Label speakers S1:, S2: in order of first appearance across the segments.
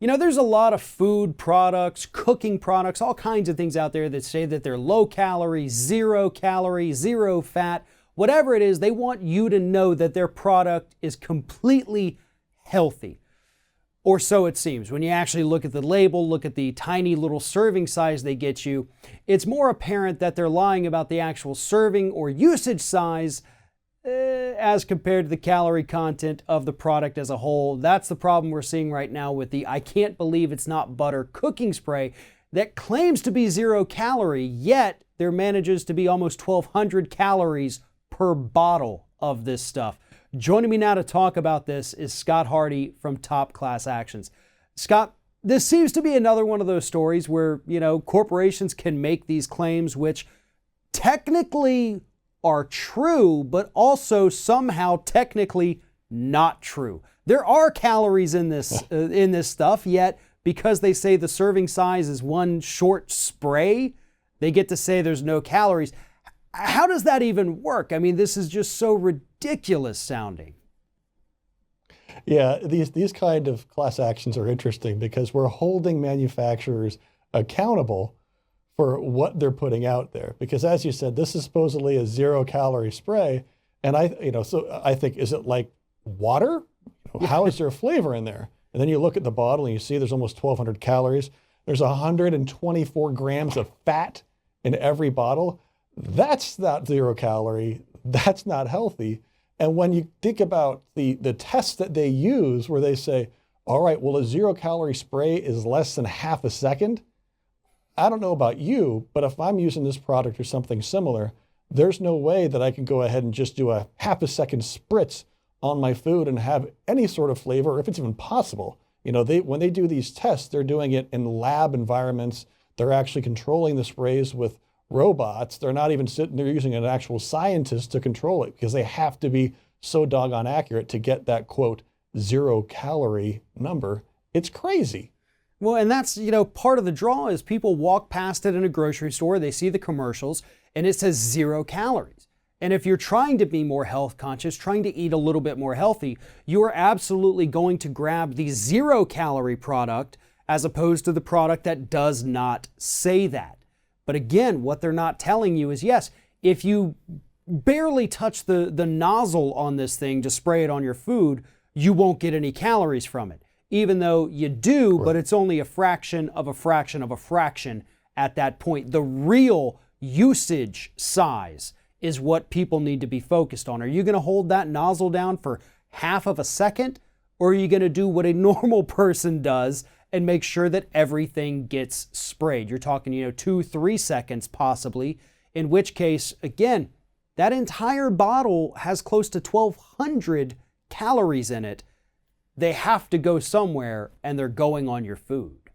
S1: There's a lot of food products, cooking products, all kinds of things out there that say that they're low calorie, zero fat, whatever it is. They want you to know that their product is completely healthy. Or so it seems. When you actually look at the label, look at the tiny little serving size they get you, it's more apparent that they're lying about the actual serving or usage size as compared to the calorie content of the product as a whole. That's the problem we're seeing right now with the I can't believe it's not butter cooking spray that claims to be 0 calorie, yet there manages to be almost 1,200 calories per bottle of this stuff. Joining me now to talk about this is Scott Hardy from Top Class Actions. Scott, this seems to be another one of those stories where, corporations can make these claims which technically are true, but also somehow technically not true. There are calories in this stuff, yet because they say the serving size is one short spray, they get to say there's no calories. How does that even work? I mean, this is just so ridiculous sounding.
S2: Yeah, these kind of class actions are interesting because we're holding manufacturers accountable for what they're putting out there. Because as you said, this is supposedly a 0 calorie spray. And I think, is it like water? How is there a flavor in there? And then you look at the bottle and you see there's almost 1,200 calories. There's 124 grams of fat in every bottle. That's not 0 calorie. That's not healthy. And when you think about the tests that they use where they say, all right, well, a 0 calorie spray is less than half a second. I don't know about you, but if I'm using this product or something similar, there's no way that I can go ahead and just do a half a second spritz on my food and have any sort of flavor, or if it's even possible. When they do these tests, they're doing it in lab environments. They're actually controlling the sprays with robots. They're not even sitting there using an actual scientist to control it because they have to be so doggone accurate to get that, quote, 0 calorie number. It's crazy.
S1: Well, and that's, part of the draw is people walk past it in a grocery store, they see the commercials, and it says 0 calories. And if you're trying to be more health conscious, trying to eat a little bit more healthy, you are absolutely going to grab the 0 calorie product as opposed to the product that does not say that. But again, what they're not telling you is, yes, if you barely touch the nozzle on this thing to spray it on your food, you won't get any calories from it. Even though you do,
S2: Correct.
S1: But it's only a fraction of a fraction of a fraction at that point. The real usage size is what people need to be focused on. Are you going to hold that nozzle down for half of a second? Or are you going to do what a normal person does and make sure that everything gets sprayed? You're talking, 2-3 seconds possibly, in which case, again, that entire bottle has close to 1,200 calories in it. They have to go somewhere, and they're going on your food.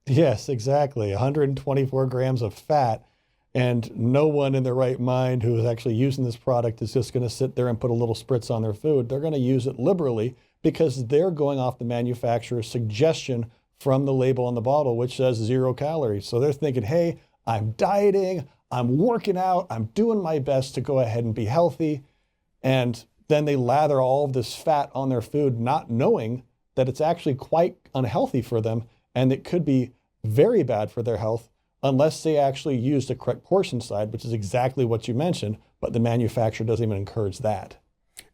S2: Yes, exactly. 124 grams of fat. And no one in their right mind who is actually using this product is just going to sit there and put a little spritz on their food. They're going to use it liberally because they're going off the manufacturer's suggestion from the label on the bottle, which says 0 calories. So they're thinking, hey, I'm dieting, I'm working out, I'm doing my best to go ahead and be healthy. And then they lather all of this fat on their food, not knowing that it's actually quite unhealthy for them. And it could be very bad for their health unless they actually use the correct portion size, which is exactly what you mentioned, but the manufacturer doesn't even encourage that.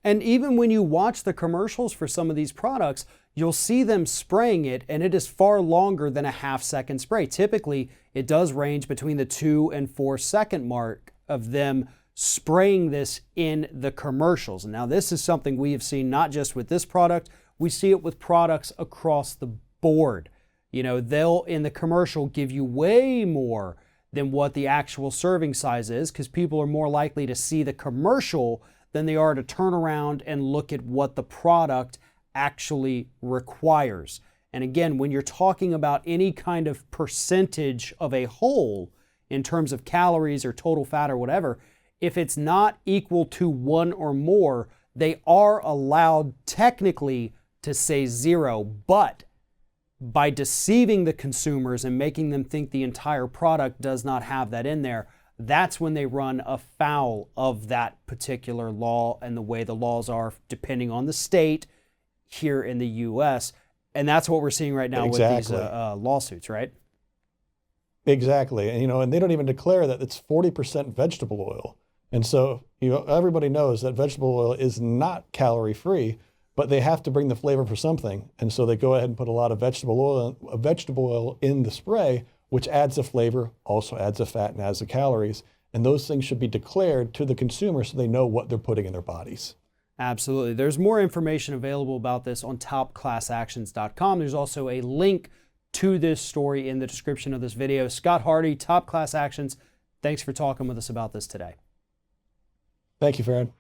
S1: And even when you watch the commercials for some of these products, you'll see them spraying it, and it is far longer than a half-second spray. Typically, it does range between the 2 and 4 second mark of them spraying this in the commercials. Now, this is something we have seen not just with this product, we see it with products across the board. They'll, in the commercial, give you way more than what the actual serving size is because people are more likely to see the commercial than they are to turn around and look at what the product actually requires. And again, when you're talking about any kind of percentage of a whole in terms of calories or total fat or whatever, if it's not equal to 1 or more, they are allowed technically to say 0, but by deceiving the consumers and making them think the entire product does not have that in there, that's when they run afoul of that particular law and the way the laws are depending on the state here in the U.S. And that's what we're seeing right now
S2: Exactly.
S1: with these lawsuits, right?
S2: Exactly. And, and they don't even declare that it's 40% vegetable oil. And so, everybody knows that vegetable oil is not calorie free, but they have to bring the flavor for something. And so they go ahead and put a lot of vegetable oil in the spray, which adds the flavor, also adds the fat and adds the calories. And those things should be declared to the consumer so they know what they're putting in their bodies.
S1: Absolutely. There's more information available about this on topclassactions.com. There's also a link to this story in the description of this video. Scott Hardy, Top Class Actions, thanks for talking with us about this today.
S2: Thank you, Farron.